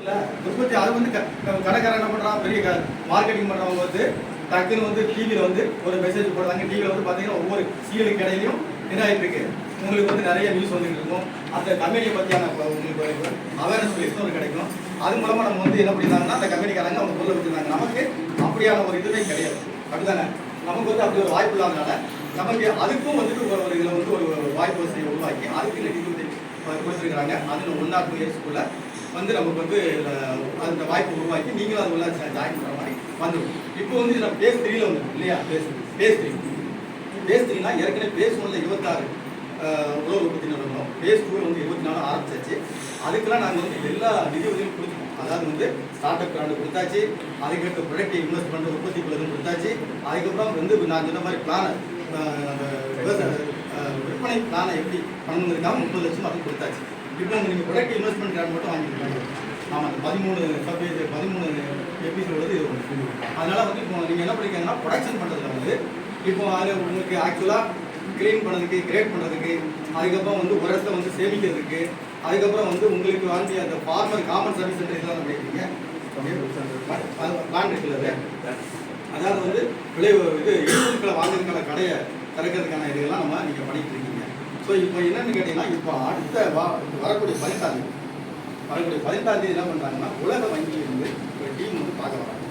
இல்ல உற்பத்தி அது வந்து கடைக்காரன் என்ன பண்றான், பெரிய மார்க்கெட்டிங் பண்றவங்க வந்து டக்குன்னு வந்து டிவியில வந்து ஒரு மெசேஜ் போடுறாங்க. டிவியில வந்து பாத்தீங்கன்னா ஒவ்வொரு சீரியலுக்கு இடையிலையும் என்ன ஆயிட்டு இருக்கு, உங்களுக்கு வந்து நிறைய நியூஸ் வந்துட்டு இருக்கும். அந்த கம்பெனியை பத்தியான உங்களுக்கு அவேர்னஸ் ஒரு கிடைக்கும். அது மூலமா நம்ம வந்து என்ன பண்ணிருந்தாங்கன்னா அந்த கம்பெனிக்காரங்க அவங்க பொருளை வச்சிருந்தாங்க. நமக்கு அப்படியான ஒரு இதுவே கிடையாது, அப்படித்தானே? நமக்கு வந்து அப்படி ஒரு வாய்ப்பு இல்லாதனால நமக்கு அதுக்கும் வந்துட்டு ஒரு இதுல வந்து ஒரு வாய்ப்பு வசதியை உருவாக்கி அதுக்கு நிதி கொடுத்துருக்காங்க. அதுல 1 or 2 இயர்ஸ்க்குள்ள வந்து நமக்கு வந்து அந்த வாய்ப்பு உருவாக்கி நீங்களும் அது உள்ள ஜாயின் பண்ற மாதிரி வந்துடும். இப்போ வந்து இதுல பேஸ் 3ல வந்து இல்லையா, பேஸ் 3னா ஏற்கனவே பேஸ் 1ல 26 உழவு உற்பத்தி நிறுவனம், பேஸ் 2 வந்து 24 ஆரம்பிச்சாச்சு. அதுக்கெல்லாம் நாங்கள் வந்து எல்லா நிதி உதவியும் கொடுத்துருக்கோம். அதாவது வந்து ஸ்டார்ட் அப் பிளான் கொடுத்தாச்சு, அதுக்கடுத்து ப்ரொடக்டிவ் இன்வெஸ்ட்மெண்ட் உற்பத்தி பிள்ளைகளும் கொடுத்தாச்சு. அதுக்கப்புறம் வந்து நான் சொன்ன மாதிரி பிளானை அந்த விற்பனை பிளானை எப்படி பண்ணணுங்கிறதுக்காக 30 லட்சம் அதுக்கு கொடுத்தாச்சு. இப்போ நீங்கள் ப்ரொடக்டிவ் இன்வெஸ்ட்மெண்ட் கிராண்ட் மட்டும் வாங்கியிருக்காங்க. ஆமாம், 13 எபிசோடு வந்து இது ஒன்று. அதனால் வந்து இப்போ நீங்கள் என்ன பண்ணிருக்கீங்கன்னா ப்ரொடக்ஷன் பண்ணுறதுல வந்து இப்போ அது உங்களுக்கு ஆக்சுவலாக க்ளீன் பண்ணுறதுக்கு, கிரேட் பண்ணுறதுக்கு, அதுக்கப்புறம் வந்து ஒரு இடத்துல வந்து சேமிக்கிறதுக்கு, அதுக்கப்புறம் வந்து உங்களுக்கு வாங்கி அந்த ஃபார்மர் காமன் சர்வீஸ் சென்டர் இதெல்லாம் பண்ணியிருக்கீங்க. பிளான் இருக்குல்ல, அதாவது வந்து எரிபொருட்களை வாங்குறதுக்கான கடையை திறக்கிறதுக்கான இதெல்லாம் நீங்கள் பண்ணிட்டு இருக்கீங்க. ஸோ இப்போ என்னன்னு கேட்டீங்கன்னா, இப்போ அடுத்த வரக்கூடிய 18ஆம் தேதி என்ன பண்ணுறாங்கன்னா உலக வங்கியிலிருந்து ஒரு டீம் வந்து பார்க்க வராங்க.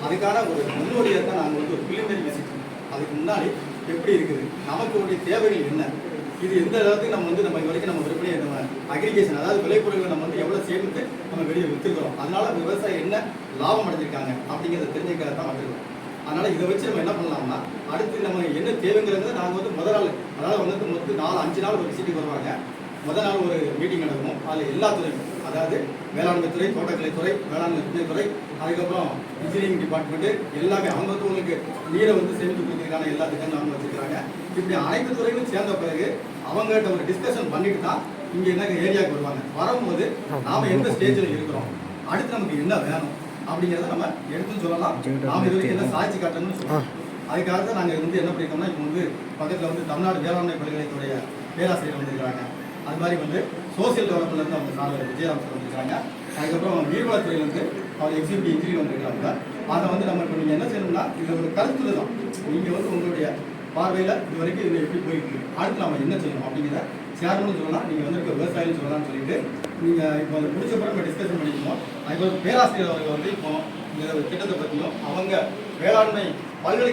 அதுக்கான ஒரு முன்னோடியாக தான் நாங்கள் வந்து ஒரு பிலிமினரி விசிட். அதுக்கு முன்னாடி எப்படி இருக்குது, நமக்கு உடைய தேவைகள் என்ன, இது எந்த அளவுக்கு நம்ம வந்து இது வரைக்கும் நம்ம விற்பனை நம்ம அக்ரிகேஷன், அதாவது விளைபொருட்களை நம்ம வந்து எவ்வளோ சேமித்து நம்ம வெளியே விற்றுக்கிறோம், அதனால விவசாயம் என்ன லாபம் அடைஞ்சிருக்காங்க அப்படிங்கிறத தெரிஞ்சுக்கிறத தான் வந்துருக்கோம். அதனால இதை வச்சு நம்ம என்ன பண்ணலாம்னா அடுத்து நம்ம என்ன தேவைங்கிறது நாங்கள் வந்து முதல் நாள், அதாவது வந்து மொத்தம் 5 நாள் ஒரு விசிட்டுக்கு வருவாங்க. முதல் நாள் ஒரு மீட்டிங் நடக்கும். அதில் எல்லா துறையும், அதாவது வேளாண்மை துறை, தோட்டக்கலைத்துறை, வேளாண்மை துறை, அதுக்கப்புறம் இன்ஜினியரிங் டிபார்ட்மெண்ட்டு எல்லாமே அவங்க வந்து உங்களுக்கு நீரை வந்து சேமித்து கொடுக்கறதுக்கான எல்லா திட்டங்களும் அவங்க வச்சுருக்காங்க. இப்படி அனைத்து துறைகளும் சேர்ந்த பிறகு அவங்ககிட்ட ஒரு டிஸ்கஷன் பண்ணிட்டு தான் இங்கே என்ன ஏரியாவுக்கு வருவாங்க. வரும்போது நாம் எந்த ஸ்டேஜில் இருக்கிறோம், அடுத்து நமக்கு என்ன வேணும் அப்படிங்கிறத நம்ம எடுத்துன்னு சொல்லலாம். நாம் இது வரைக்கும் என்ன சாட்சி காட்டணும்னு சொல்லலாம். அதுக்காக தான் நாங்கள் வந்து என்ன பண்ணியிருக்கோம்னா, இப்போ வந்து பக்கத்தில் வந்து தமிழ்நாடு வேளாண்மை பல்கலைக்கழகத்துடைய பேராசிரியர் வந்திருக்கிறாங்க. அது மாதிரி வந்து சோசியல் டெவலப்மெண்ட்லேருந்து அவங்க சார் விஜயராம் சார் வந்திருக்காங்க. அதுக்கப்புறம் நீர்வளத்துறையிலேருந்து அவர் எக்ஸிக்யூட்டிவ் இன்ஜினியர் வந்திருக்கிறாங்க. அதை வந்து நம்ம இப்போ நீங்கள் என்ன செய்யணும்னா, இதில் ஒரு கருத்துல தான் நீங்கள் வந்து உங்களுடைய பார்வையில் இது வரைக்கும் இதில் எப்படி போயிட்டு அடுத்து நம்ம என்ன செய்யணும் அப்படிங்கிறத சேர்மன்னு சொல்லலாம், நீங்கள் வந்து விவசாயின்னு சொல்லலாம்னு சொல்லிட்டு நீங்கள் இப்போ அதை முடிச்ச பிறகு நம்ம டிஸ்கஷன் பண்ணிக்கணும். அதுக்கப்புறம் பேராசிரியர் அவர்கள் வந்து இப்போ இந்த திட்டத்தை பற்றியும் அவங்க வேளாண்மை பல்கலை